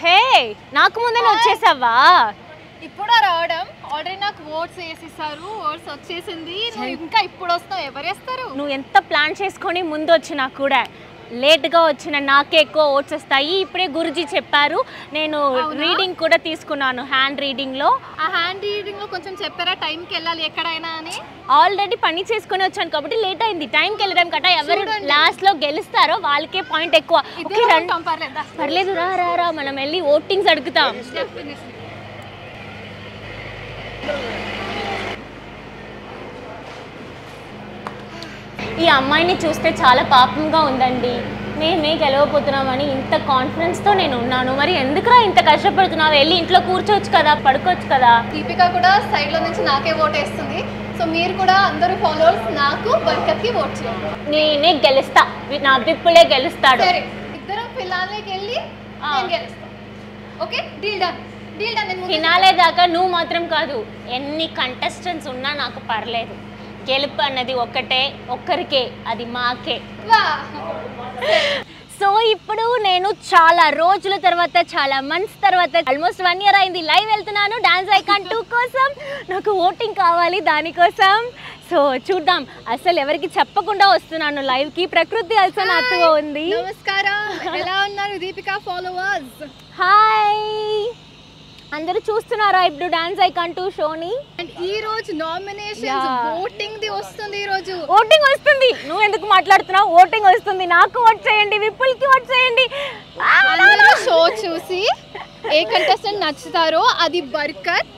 హే నాకు ముందే వచ్చేసావా? ఇప్పుడు రావడం ఆల్రెడీ నాకు ఓట్స్ వేసిస్తారు, ఓట్స్ వచ్చేసింది. నువ్వు ఇంకా ఇప్పుడు వస్తావు, ఎవరు వేస్తారు? నువ్వు ఎంత ప్లాన్ చేసుకొని ముందు వచ్చినా కూడా లేట్గా వచ్చిన నాకే ఎక్కువ ఓట్స్ వస్తాయి. ఇప్పుడే గురుజీ చెప్పారు, నేను రీడింగ్ కూడా తీసుకున్నాను హ్యాండ్ రీడింగ్లో. ఆ హ్యాండ్ రీడింగ్లో కొంచెం చెప్పారా టైంకి వెళ్ళాలి ఎక్కడైనా అని? ఆల్రెడీ పని చేసుకొని వచ్చాను కాబట్టి లేట్ అయింది. టైంకి వెళ్ళడం కట్ట ఎవరు లాస్ట్లో గెలుస్తారో వాళ్ళకే పాయింట్ ఎక్కువ. పర్లేదు రా రా రా మనం వెళ్ళి ఓటింగ్స్ అడుగుతాం. ఈ అమ్మాయిని చూస్తే చాలా పాపంగా ఉందండి. మేమే గెలవబోతున్నామని ఇంత కాన్ఫిడెన్స్తో నేను ఉన్నాను. మరి ఎందుకురా ఇంత కష్టపడుతున్నావు? వెళ్ళి ఇంట్లో కూర్చోవచ్చు కదా, పడుకోవచ్చు కదా. దీపిక కూడా సైడ్లో నుంచి నాకే ఓట్ వేస్తుంది. సో మీరు కూడా అందరూ ఫాలోవర్స్ నాకు బర్కత్కి ఓట్ చేయండి. నేనే గెలుస్తా, నా విప్పులే గెలుస్తాడు. సరే ఇద్దరం ఫినాలేకి వెళ్ళి నేను గెలుస్తాను. Okay deal done. Deal done. Finale దాకా నువ్వు మాత్రం కాదు, ఎన్ని కంటెస్టెంట్స్ ఉన్నా నాకు పర్లేదు. గెలుపు అన్నది ఒక్కరికే, అది మాకే. సో ఇప్పుడు నేను చాలా రోజుల తర్వాత, చాలా మంత్స్ తర్వాత, ఆల్మోస్ట్ 1 year అయింది లైవ్ వెళ్తున్నాను డాన్స్ ఐకాన్ 2 కోసం. నాకు ఓటింగ్ కావాలి దానికోసం. సో చూద్దాం, అసలు ఎవరికి చెప్పకుండా వస్తున్నాను లైవ్కి. ప్రకృతి అసలు నాతో ఉంది. నమస్కారం, ఎలా ఉన్నారు దీపిక ఫాలోవర్స్? హాయ్, అందరూ చూస్తున్నారా ఇప్పుడు డాన్స్ ఐకాన్ 2 షోని? అండ్ ఈ రోజు నామినేషన్స్ ఓటింగ్ ది వస్తుంది. ఈ రోజు ఓటింగ్ వస్తుంది. నువ్వు ఎందుకు మాట్లాడుతున్నావు? ఓటింగ్ వస్తుంది. నాకు ఓట్ చేయండి, విప్పుల్కి ఓట్ చేయండి. అందరూ షో చూసి ఏ కంటెస్టెంట్ నచ్చుతారో అది బర్కత్.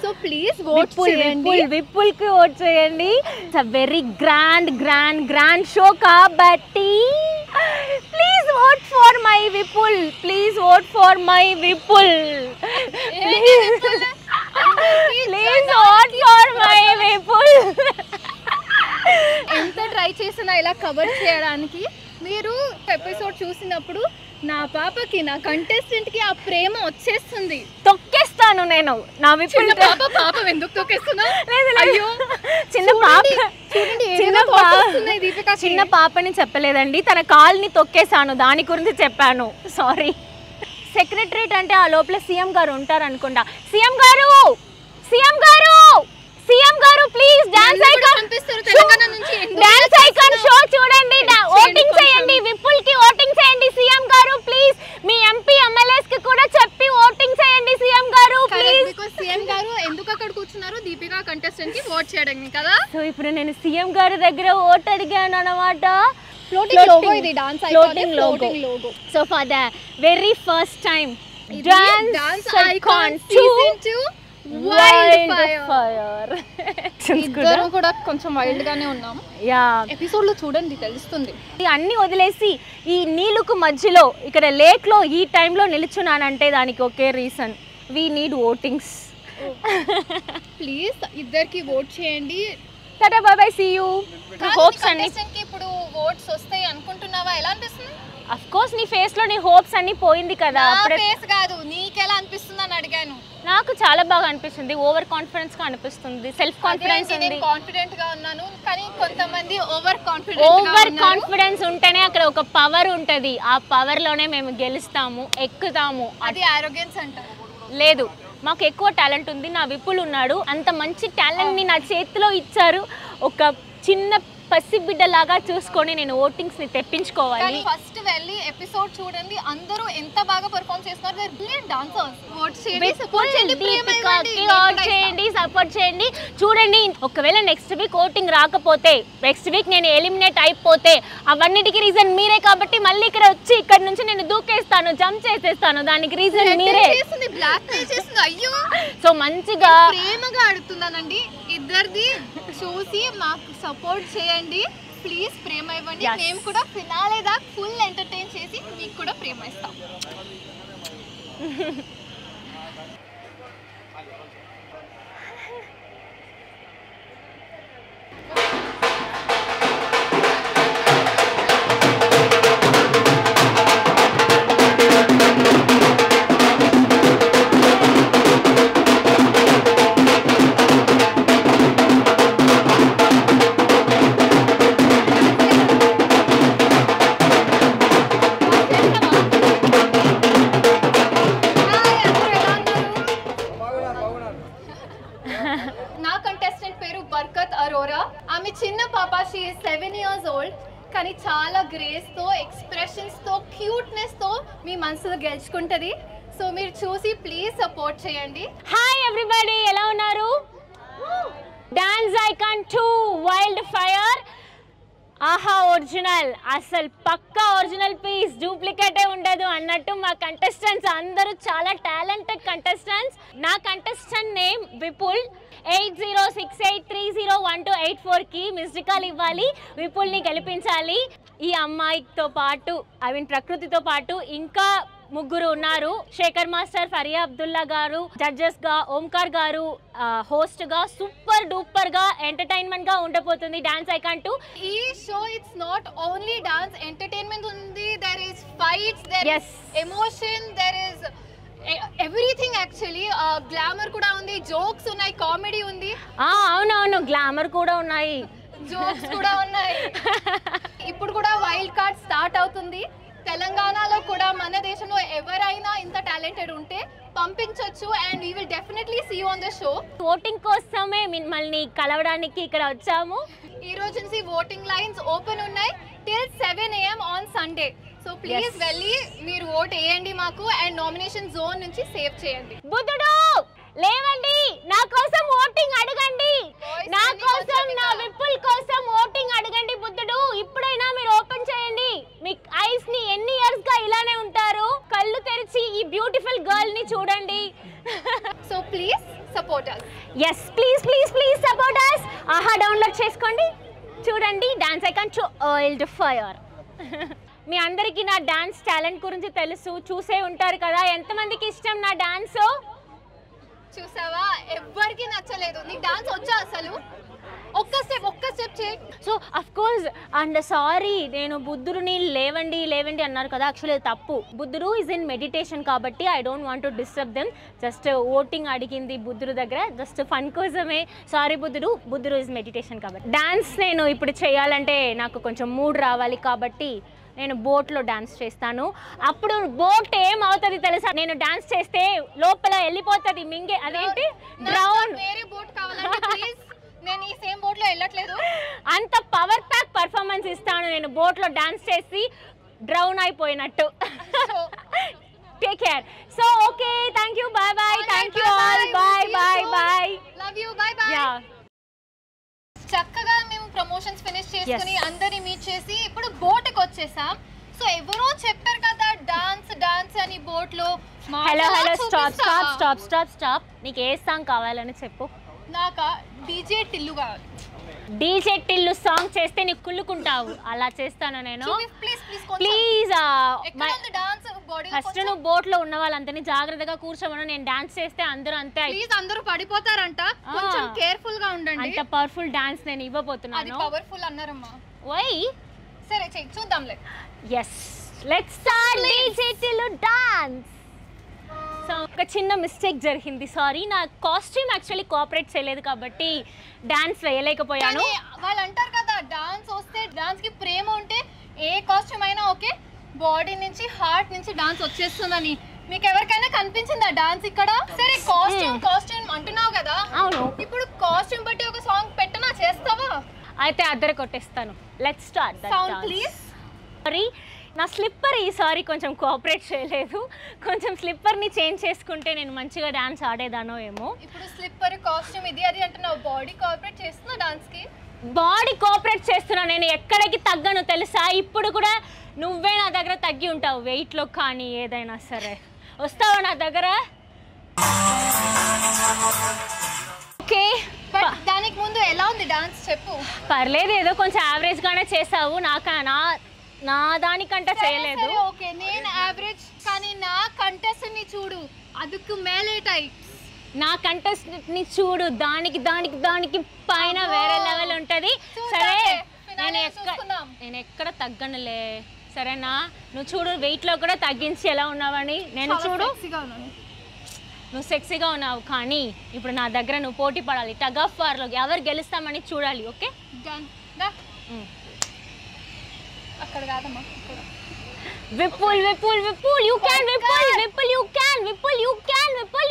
సో ప్లీజ్ ఓట్ చేయండి, విప్పుల్కి ఓట్ చేయండి. It's a very grand show కాబట్టి please vote for my Vipul. Please vote for my Vipul. Please vote for my Vipul. ఎంత ట్రై చేసినా ఇలా కవర్ చేయడానికి, మీరు ఎపిసోడ్ చూసినప్పుడు నా పాపకి, నా కంటెస్టెంట్ కి ఆ ప్రేమ వచ్చేస్తుంది. తొక్కేస్తాను నేను నా విపుల్. పాప ఎందుకు తొక్కేస్తున్నా? అయ్యో చిన్న పాపని చెప్పలేదండి, తన కాల్ని తొక్కేసాను, దాని గురించి చెప్పాను. సారీ. సెక్రటరేట్ అంటే ఆ లోపల సీఎం గారు ఉంటారు అనుకుంటా. సీఎం గారు ప్లీజ్ డాన్స్ ఐకాన్ షో చూడండి, ఓటింగ్ చేయండి, విపుల్ కి ఓటింగ్ చేయండి. సీఎం గారు ప్లీజ్ మీ ఎంపీ ఎమ్మెల్యేస్ కి కూడా చెప్పి ఓటింగ్ చేయండి. సీఎం గారు ప్లీజ్. సీఎం గారు ఎందుకు అక్కడ కూర్చున్నారు? దీపిక కంటెస్టెంట్ కి ఓట్ చేయడానికి కదా. సో ఇప్పుడు నేను సీఎం గారి దగ్గర ఓట్ అడిగాను అన్నమాట. Floating logo. So for the very first time dance icon season 2 wild fire. ఇద్దరు కూడా కొంచెం వైల్డ్ గానే ఉన్నాం. ఎపిసోడ్ లో చూడండి తెలుస్తుంది. అన్ని వదిలేసి ఈ నీళ్ళకు మధ్యలో ఇక్కడ లేక్ లో ఈ టైంలో నిలుచున్నానంటే దానికి ఒకే reason, we need votings. Please ఇద్దరికి ఓట్ చేయండి. Tata bye bye, see you. Hopes అన్ని ఇప్పుడు ఓట్స్ వస్తాయి అనుకుంటున్నావా? ఎలా అనిపిస్తుంది? అఫ్ కోర్స్ నీ ఫేస్ లో నీ హోప్స్ అన్ని పోయింది కదా. ఫేస్ కాదు, నీకెలా అనిపిస్తుంది అని అడిగాను. నాకు చాలా బాగా అనిపిస్తుంది, ఓవర్ కాన్ఫిడెన్స్ గా అనిపిస్తుంది, సెల్ఫ్ కాన్ఫిడెన్స్ ఉంది. నేను కాన్ఫిడెంట్ గా ఉన్నాను, కానీ కొంతమంది ఓవర్ కాన్ఫిడెన్స్ ఉంటేనే అక్కడ ఒక పవర్ ఉంటది. ఆ పవర్ లోనే మేము గెలుస్తాము, ఎక్కుతాము. అది ఆరోగెన్స్ అంటారు. లేదు, మాకు ఎక్కువ టాలెంట్ ఉంది. నా విపుల్ ఉన్నాడు, అంత మంచి టాలెంట్ ని నా చేతిలో ఇచ్చారు. ఒక చిన్న పసిబిడ్డలాగా చూసుకొని నేను ఓటింగ్స్ ని తెప్పించుకోవాలి. ఫస్ట్ వెళ్ళి ఎపిసోడ్ చూడండి, అందరూ ఎంత బాగా పర్ఫార్మ్ చేస్తున్నారు. They are brilliant dancers. Vote చేయండి, సపోర్ట్ చేయండి. చూడండి, ఒకవేళ నెక్స్ట్ వీక్ ఓటింగ్ రాకపోతే, నెక్స్ట్ వీక్ నేను ఎలిమినేట్ అయిపోతే, అవన్నిటికీ రీజన్ మీరే. కాబట్టి మళ్ళీ ఇక్కడ వచ్చి ఇక్కడ నుంచి నేను దూకేస్తాను, జంప్ చేసేస్తాను. దానికి రీజన్ మీరే. అయ్యో, సో మంచిగా ప్రేమగా అడుగుతున్నానండి, ఇద్దరిది చూసి మాకు సపోర్ట్ చేయండి ప్లీజ్. ప్రేమ ఇవ్వండి. మేము కూడా ఫినాలే దాకా ఫుల్ ఎంటర్టైన్ చేసి మీకు కూడా ప్రేమ ఇస్తాం. గ్రేస్తో క్యూట్నెస్తో మీ మనసులో గెలుచుకుంటుంది. సో మీరు చూసి ప్లీజ్ సపోర్ట్ చేయండి. హాయ్ ఎవ్రీబడి, ఎలా ఉన్నారు? డాన్స్ ఐకాన్ 2 వైల్డ్ ఫైర్ ఆహా ఒరిజినల్, అసలు పక్కా ఒరిజినల్ పీస్, డూప్లికేటే ఉండదు అన్నట్టు మా కంటెస్టెంట్స్ అందరూ చాలా టాలెంటెడ్ కంటెస్టెంట్స్. నా కంటెస్టెంట్ నేమ్ విపుల్. 8068301284కి మిస్డ్ కాల్ ఇవ్వాలి, విపుల్ని గెలిపించాలి. ఈ అమ్మాయితో పాటు ప్రకృతితో పాటు ఇంకా ముగ్గురు ఉన్నారు. శేఖర్ మాస్టర్, ఫరియా అబ్దుల్లా గారు జడ్జెస్ గా, ఓంకార్ గారు హోస్ట్ గా. సూపర్ డూపర్ గా ఎంటర్టైన్మెంట్ గా ఉండబోతుంది డాన్స్ ఐకాన్ 2. ఈ show it's not only dance, entertainment ఉంది, there is fights, there is emotion, there is everything. Actually glamour కూడా ఉంది, జోక్స్ ఉన్నాయి, కామెడీ ఉంది. అవునవును, గ్లామర్ కూడా ఉన్నాయి, జోక్స్ కూడా ఉన్నాయి. ఇప్పుడు కూడా వైల్డ్ కార్డ్ స్టార్ట్ అవుతుంది. తెలంగాణలో కూడా మన దేశంలో ఎవరైనా ఇంత టాలెంటెడ్ ఉంటే పంపించవచ్చు and we will definitely see you on the show. Voting కోసమే మిమ్మల్ని కలవడానికి ఇక్కడ వచ్చాము. ఈ రోజు నుంచి ఓటింగ్ లైన్స్ ఓపెన్ ఉన్నాయి till 7 AM on Sunday. So please వెళ్ళి మీరు ఓట్ వేయండి మాకు అండ్ నామినేషన్ జోన్ నుంచి సేవ్ చేయండి. బుద్ధుడు లేవండి, నా కోసం ఓటింగ్ అడగండి, నా కోసం, నా విపుల్ కోసం ఓటింగ్ అడగండి. బుద్ధుడు ఇప్పుడైనా మీరు ఓపెన్ చేయండి. మీ ఐస్ ని ఎన్ని ఇయర్స్ గా ఇలానే ఉంటారు, కళ్ళు తెరిచి ఈ బ్యూటిఫుల్ గర్ల్ ని చూడండి. So please support us. yes please please please support us. ఆహా డౌన్లోడ్ చేసుకోండి, చూడండి డాన్స్ ఐకాన్ 2 వైల్డ్ ఫైర్. మీ అందరికీ నా డాన్స్ టాలెంట్ గురించి తెలుసు, చూసే ఉంటారు కదా. ఎంతమందికి ఇష్టం నా డాన్స్? చూసావా, ఎవ్వరికి నచ్చలేదు. నీకు డాన్స్ వచ్చా అసలు? ఒక్క స్టెప్ చేయి. So of course and sorry, నేను బుద్ధుడిని లేవండి లేవండి అన్నారు కదా, యాక్చువల్లీ తప్పు. బుద్ధుడు ఈజ్ ఇన్ మెడిటేషన్ కాబట్టి I don't want to disturb them. Just voting అడిగింది బుద్ధుడు దగ్గర, జస్ట్ ఫన్ కోసమే. సారీ బుద్ధుడు ఈజ్ మెడిటేషన్ కాబట్టి. డాన్స్ నేను ఇప్పుడు చేయాలంటే నాకు కొంచెం మూడ్ రావాలి కాబట్టి నేను బోట్లో డాన్స్ చేస్తాను. అప్పుడు బోట్ ఏమవుతుంది తెలుసా, నేను డాన్స్ చేస్తే లోపల వెళ్ళిపోతుంది మింగే, అదేంటి డ్రౌన్. వేరే బోట్ కావాలంటే ప్లీజ్, నేను ఈ సేమ్ బోట్ లో వెళ్ళట్లేదు. అంత పవర్ ప్యాక్ పర్ఫార్మెన్స్ ఇస్తాను నేను బోట్లో డాన్స్ చేసి డ్రౌన్ అయిపోయినట్టు. Take care. So okay, thank you, bye bye, thank you all, bye bye bye, love you, bye bye. చక్కగా మేము ప్రమోషన్స్ ఫినిష్ చేసుకుని అందరిని మీట్ చేసి ఇప్పుడు బోట్కి వచ్చేసాం. సో ఎవరో చెప్పారు కదా డాన్స్ అని బోట్ లో. Hello stop. నీకు ఏ సాంగ్ కావాలని చెప్పు. నాకు డీజే టిల్లు కావాలి. డీజే టిల్లు సాంగ్ చేస్తే నీకు కుళ్ళుకుంటావు, అలా చేస్తాను నేను. ప్లీజ్ ఫస్ట్ నువ్వు బోట్ లో ఉన్న వాళ్ళందరినీ జాగ్రత్తగా కూర్చోమను. నేను డాన్స్ చేస్తే అందరూ అంతే, ప్లీజ్ అందరూ పడిపోతారంట, కొంచెం కేర్ఫుల్ గా ఉండండి. అంత పవర్ఫుల్ డాన్స్ నేను ఇవ్వబోతున్నాను. అది పవర్ఫుల్ అన్నారమ్మా. వై? సరే చెయ్యి, చూద్దాంలే. yes let's start DJ Tillu dance. So ఒక చిన్న మిస్టేక్ జరిగింది, సారీ. నా కాస్ట్యూమ్ యాక్చువల్లీ కోఆపరేట్ చేయలేదు కాబట్టి డాన్స్ వేయలేకపోయాను. వాళ్ళు అంటారు కదా, డాన్స్ వస్తే డాన్స్ కి ప్రేమ ఉంటే ఏ కాస్ట్యూమ్ అయినా ఓకే, బాడీ నుంచి హార్ట్ నుంచి డాన్స్ వచ్చేస్తుందని. మీకు ఎవరికైనా కనిపించిందా డాన్స్ ఇక్కడ? సరే కాస్ట్యూమ్ అంటున్నావు కదా, అవును. ఇప్పుడు కాస్ట్యూమ్ బట్టి ఒక సాంగ్ పెట్టనా, చేస్తావా? అయితే అద్దరు కొట్టేస్తాను. Let's start sound please. Sorry, నా స్లిప్పర్ ఈసారి కొంచెం కోఆపరేట్ చేయలేదు. కొంచెం స్లిప్పర్ని చేంజ్ చేసుకుంటే నేను మంచిగా డాన్స్ ఆడేదానో ఏమో. ఇప్పుడు స్లిప్పర్ కాస్ట్యూమ్ ఇది అది అంటున్నావు, బాడీ కోఆపరేట్ చేస్తున్నా డాన్స్కి? బాడీ కోఆపరేట్ చేస్తున్నా, నేను ఎక్కడికి తగ్గను తెలుసా. ఇప్పుడు కూడా నువ్వే నా దగ్గర తగ్గి ఉంటావు, వెయిట్లో కానీ ఏదైనా సరే. వస్తావా నా దగ్గర? ఓకే, దానికి ముందు ఎలా ఉంది డాన్స్ చెప్పు. పర్లేదు, ఏదో కొంచెం యావరేజ్గానే చేసావు. నా దానికంటే చేయలేదు. ఓకే, నేను యావరేజ్, కానీ నా కంటెస్టెంట్ ని చూడు, అదుకు మేలే టైప్. నా కంటెస్టెంట్ ని చూడు, దానికి పైన వేరే లెవెల్ ఉంటది. సరే, నేను ఎక్కడ తగ్గనులే, సరేనా? నువ్వు చూడు, వెయిట్ లో కూడా తగ్గించి ఎలా ఉన్నావని. నేను చూడు, నువ్వు సెక్సీగా ఉన్నావు, కానీ ఇప్పుడు నా దగ్గర నువ్వు పోటీ పడాలి. టగ్ ఆఫ్ వార్ లో ఎవరు గెలుస్తామని చూడాలి. ఓకే, అక్కడ కాదమ్మా, Vipul you can, Vipul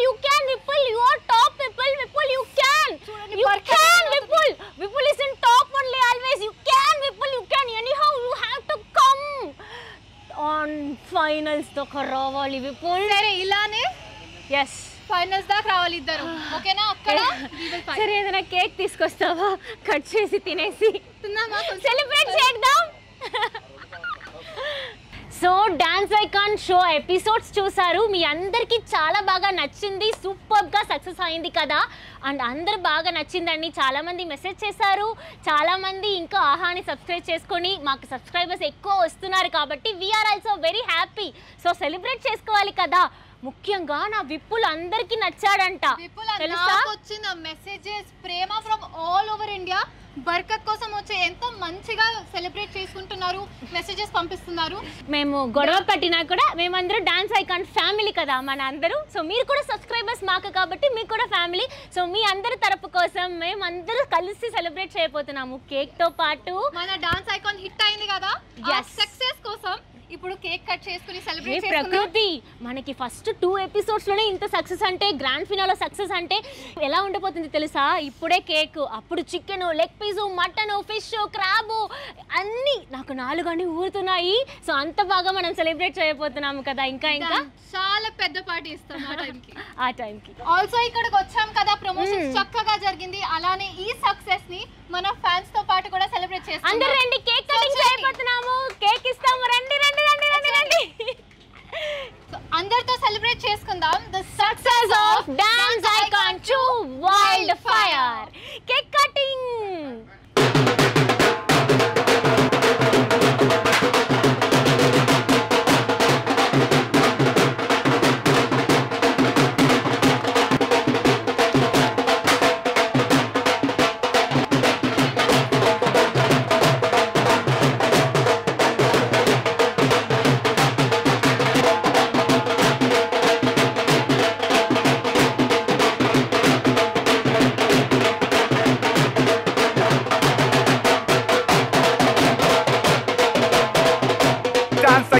you can, you are top, Vipul you can, Vipul is in top only always. You can, Vipul you can, anyhow you have to come. On finals దాకా రావాలి విపుల్. సరే ఇలానే ఎస్ ఫైనల్స్ దాకా రావాలి ఇద్దరు, ఓకేనా? అక్కడ సరే ఏదైనా కేక్ తీసుకొస్తావా, కట్ చేసి తినేసి సెలబ్రేట్ చేద్దాం. So dance icon show episodes చూసారు, మీ అందరికీ చాలా బాగా నచ్చింది, సూపర్గా సక్సెస్ అయింది కదా. అండ్ అందరు బాగా నచ్చిందండి, చాలామంది మెసేజ్ చేశారు, చాలామంది ఇంకా ఆహాని సబ్స్క్రైబ్ చేసుకొని మాకు సబ్స్క్రైబర్స్ ఎక్కువ వస్తున్నారు కాబట్టి we are also very happy. So celebrate చేసుకోవాలి కదా. ముఖ్యంగా నా విప్పులు అందరికీ నచ్చాడంట తెలుసా. వచ్చిన మెసేజెస్ ప్రేమ ఫ్రమ్ ఆల్ ఓవర్ ఇండియా, బర్కత్ కోసం వచ్చి ఎంతో మంచిగా సెలబ్రేట్ చేసుకుంటున్నారు, మెసేజెస్ పంపిస్తున్నారు. మేము గొడవ పట్టినా కూడా మేమందరూ డాన్స్ ఐకాన్ ఫ్యామిలీ కదా మన అందరూ. సో మీరు కూడా సబ్స్క్రైబర్స్ మాకు కాబట్టి మీకు కూడా ఫ్యామిలీ. సో మీ అందరి తరపు కోసం మేమందరూ కలిసి సెలబ్రేట్ చేయబోతున్నాము కేక్ తో పాటు. మన డాన్స్ ఐకాన్ హిట్ అయింది కదా, సక్సెస్ కోసం ఇప్పుడు కేక్ కట్ చేసుకుని సెలబ్రేట్ ప్రకృతి మనకి ఫస్ట్ 2 ఎపిసోడ్స్ లోనే ఇంత సక్సెస్ అంటే, గ్రాండ్ ఫినాలో సక్సెస్ అంటే ఎలా ఉండబోతుంది తెలుసా. ఇప్పుడే కేక్, అప్పుడు chicken, leg piece, mutton, fish, crab అన్ని నాకు 4 అన్ని ఊరుతున్నాయి. సో అంత బాగా మనం సెలబ్రేట్ చేయబోతున్నాము కదా. ఇంకా ఇంకా చాలా పెద్ద పార్టీ ఇస్తాం ఆ టైంకి. ఆల్సో ఇక్కడికి వచ్చాం కదా, ప్రమోషన్ చక్కగా జరిగింది. అలానే ఈ సక్సెస్ ని మన ఫ్యాన్స్ తో పాటు కూడా సెలబ్రేట్ చేస్తాం. అందరూ రండి, కేక్ కటింగ్ చేయబోతున్నాము, కేక్ ఇస్తాము, రండి రండి రండి రండి రండి. అందరితో సెలబ్రేట్ చేసుకుందాం ద సక్సెస్ ఆఫ్ డాన్స్.